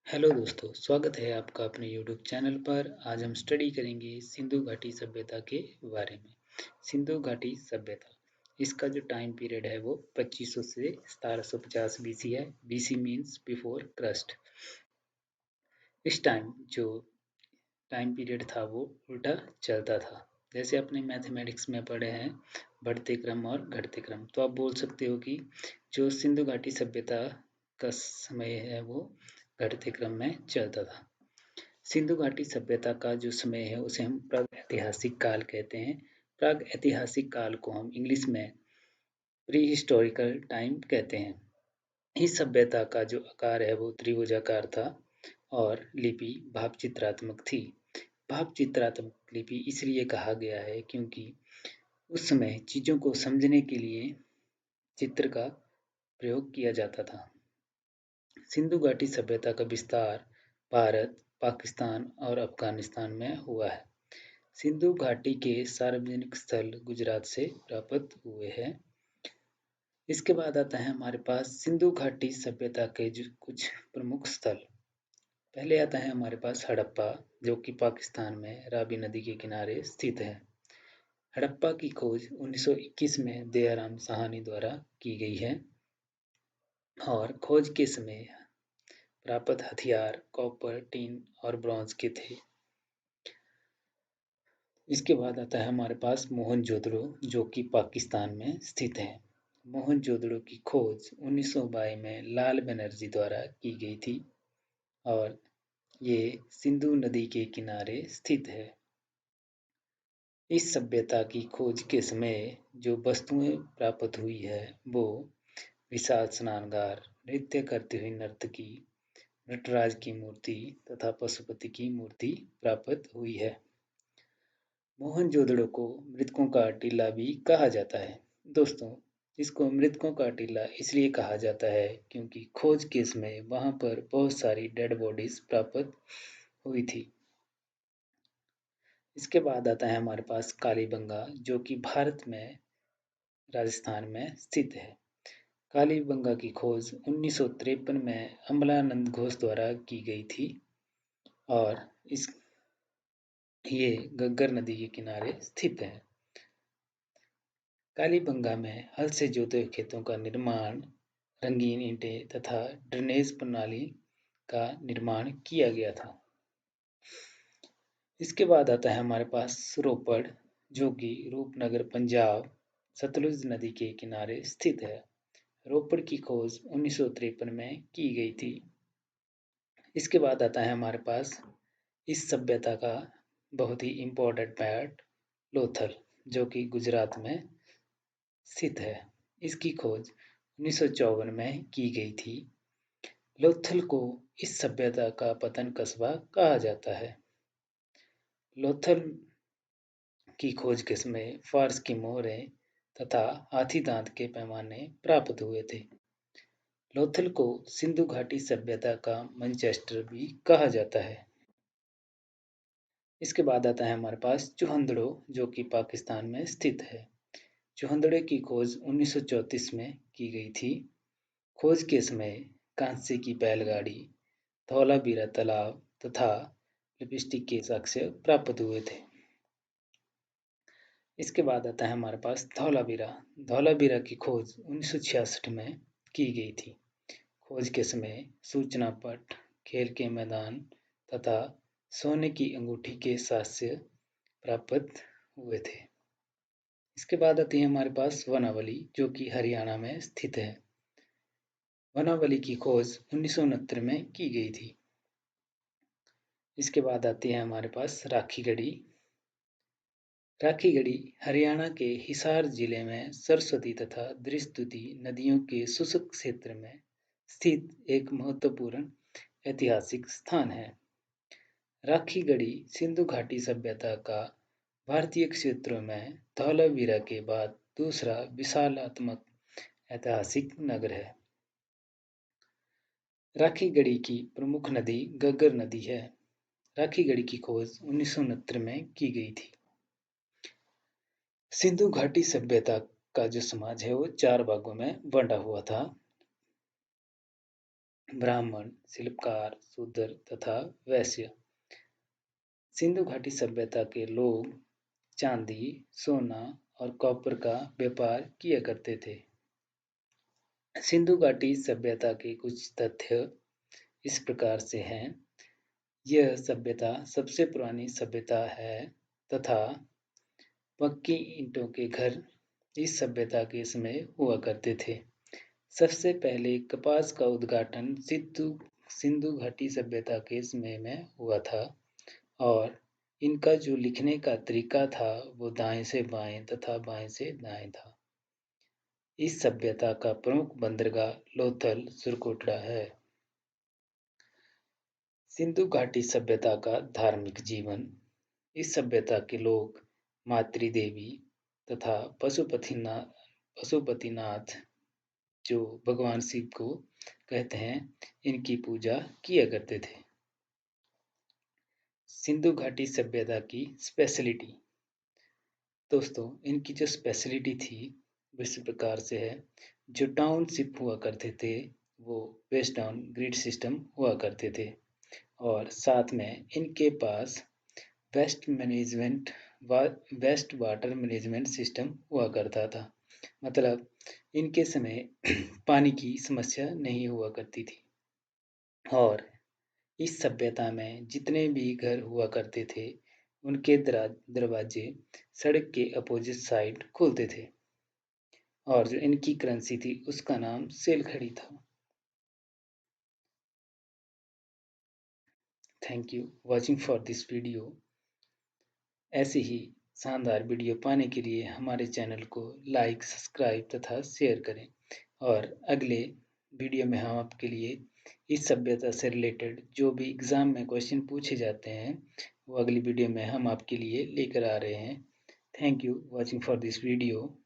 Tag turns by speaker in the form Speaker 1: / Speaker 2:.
Speaker 1: Hello दोस्तों, स्वागत है आपका अपने YouTube चैनल पर। आज हम स्टडी करेंगे सिंधु घाटी सभ्यता के बारे में। सिंधु घाटी सभ्यता, इसका जो टाइम पीरियड है वो 2500 से 1750 बीसी है। BC means before crust. इस टाइम जो टाइम पीरियड था वो उल्टा चलता था। जैसे अपने मैथमेटिक्स में पढ़े हैं बढ़ते क्रम और घटते क्रम, तो आप बोल सकते हो कि जो सिंधु घाटी सभ्यता का समय है वो घटते क्रम में चलता था। सिंधु घाटी सभ्यता का जो समय है उसे हम प्राग ऐतिहासिक काल कहते हैं। प्राग ऐतिहासिक काल को हम इंग्लिश में प्री हिस्टोरिकल टाइम कहते हैं। इस सभ्यता का जो आकार है वो त्रिभुजाकार था और लिपि भाव चित्रात्मक थी। भाव चित्रात्मक लिपि इसलिए कहा गया है क्योंकि उस समय चीजों को समझने के लिए चित्र का प्रयोग किया जाता था। सिंधु घाटी सभ्यता का विस्तार भारत, पाकिस्तान और अफगानिस्तान में हुआ है। सिंधु घाटी के सार्वजनिक स्थल गुजरात से प्राप्त हुए हैं। इसके बाद आता है हमारे पास सिंधु घाटी सभ्यता के कुछ प्रमुख स्थल। पहले आता है हमारे पास हड़प्पा, जो कि पाकिस्तान में रावी नदी के किनारे स्थित है। हड़प्पा की खोज 1921 में दयाराम साहनी द्वारा की गई है और खोज के समय प्राप्त हथियार कॉपर, टीन और ब्रॉन्ज के थे। इसके बाद आता है हमारे पास मोहनजोदड़ो, जो कि पाकिस्तान में स्थित है। मोहनजोदड़ो की खोज 1922 में लाल बनर्जी द्वारा की गई थी और ये सिंधु नदी के किनारे स्थित है। इस सभ्यता की खोज के समय जो वस्तुएं प्राप्त हुई है वो विशाल स्नानगार, नृत्य करती हुई नर्तकी, नटराज की मूर्ति तथा पशुपति की मूर्ति प्राप्त हुई है। मोहनजोदड़ो को मृतकों का टीला भी कहा जाता है। दोस्तों, इसको मृतकों का टीला इसलिए कहा जाता है क्योंकि खोज के समय वहां पर बहुत सारी डेड बॉडीज प्राप्त हुई थी। इसके बाद आता है हमारे पास कालीबंगा, जो कि भारत में राजस्थान में स्थित है। कालीबंगा की खोज 1953 में अमलानंद घोष द्वारा की गई थी और ये घग्गर नदी के किनारे स्थित है। कालीबंगा में हल से जोते हुए खेतों का निर्माण, रंगीन ईंटें तथा ड्रेनेज प्रणाली का निर्माण किया गया था। इसके बाद आता है हमारे पास रोपड़, जो कि रूपनगर पंजाब सतलुज नदी के किनारे स्थित है। रोपड़ की खोज 1953 में की गई थी। इसके बाद आता है हमारे पास इस सभ्यता का बहुत ही इम्पोर्टेंट पार्ट लोथल, जो कि गुजरात में स्थित है। इसकी खोज 1954 में की गई थी। लोथल को इस सभ्यता का पतन कस्बा कहा जाता है। लोथल की खोज के समय फारस की मोहरें तथा हाथी दांत के पैमाने प्राप्त हुए थे। लोथल को सिंधु घाटी सभ्यता का मैनचेस्टर भी कहा जाता है। इसके बाद आता है हमारे पास चुहंदड़ो, जो कि पाकिस्तान में स्थित है। चुहंदड़े की खोज 1934 में की गई थी। खोज के समय कांस्य की बैलगाड़ी, धौलावीरा तालाब तथा लिपस्टिक के साक्ष्य प्राप्त हुए थे। इसके बाद आता है हमारे पास धौलावीरा। धौलावीरा की खोज 1966 में की गई थी। खोज के समय सूचना पट, खेल के मैदान तथा सोने की अंगूठी के साक्ष्य प्राप्त हुए थे। इसके बाद आती है हमारे पास वनावली, जो कि हरियाणा में स्थित है। वनावली की खोज 1969 में की गई थी। इसके बाद आती है हमारे पास राखीगढ़ी। राखीगढ़ी हरियाणा के हिसार जिले में सरस्वती तथा दृष्टुति नदियों के शुष्क क्षेत्र में स्थित एक महत्वपूर्ण ऐतिहासिक स्थान है। राखीगढ़ी सिंधु घाटी सभ्यता का भारतीय क्षेत्रों में धौलावीरा के बाद दूसरा विशालात्मक ऐतिहासिक नगर है। राखीगढ़ी की प्रमुख नदी घग्गर नदी है। राखीगढ़ी की खोज 1969 में की गई थी। सिंधु घाटी सभ्यता का जो समाज है वो 4 भागों में बंटा हुआ था। ब्राह्मण, शिल्पकार, शूद्र तथा वैश्य। सिंधु घाटी सभ्यता के लोग चांदी, सोना और कॉपर का व्यापार किया करते थे। सिंधु घाटी सभ्यता के कुछ तथ्य इस प्रकार से हैं। यह सभ्यता सबसे पुरानी सभ्यता है तथा पक्की ईंटों के घर इस सभ्यता के समय हुआ करते थे। सबसे पहले कपास का उद्घाटन सिंधु घाटी सभ्यता के समय में हुआ था और इनका जो लिखने का तरीका था वो दाएं से बाएं तथा बाएं से दाएं था। इस सभ्यता का प्रमुख बंदरगाह लोथल सुरकोटड़ा है। सिंधु घाटी सभ्यता का धार्मिक जीवन। इस सभ्यता के लोग मातृदेवी तथा पशुपतिनाथ जो भगवान शिव को कहते हैं, इनकी पूजा किया करते थे। सिंधु घाटी सभ्यता की स्पेशलिटी। दोस्तों, इनकी जो स्पेशलिटी थी वो इस प्रकार से है। जो टाउनशिप हुआ करते थे वो बेस्ड डाउन ग्रिड सिस्टम हुआ करते थे और साथ में इनके पास वेस्ट वाटर मैनेजमेंट सिस्टम हुआ करता था। मतलब इनके समय पानी की समस्या नहीं हुआ करती थी और इस सभ्यता में जितने भी घर हुआ करते थे उनके दरवाजे सड़क के अपोजिट साइड खुलते थे और जो इनकी करेंसी थी उसका नाम सेलखड़ी था। Thank you watching for this video. ऐसे ही शानदार वीडियो पाने के लिए हमारे चैनल को लाइक, सब्सक्राइब तथा शेयर करें और अगले वीडियो में हम आपके लिए इस सभ्यता से रिलेटेड जो भी एग्ज़ाम में क्वेश्चन पूछे जाते हैं वो अगली वीडियो में हम आपके लिए लेकर आ रहे हैं। Thank you watching for this video.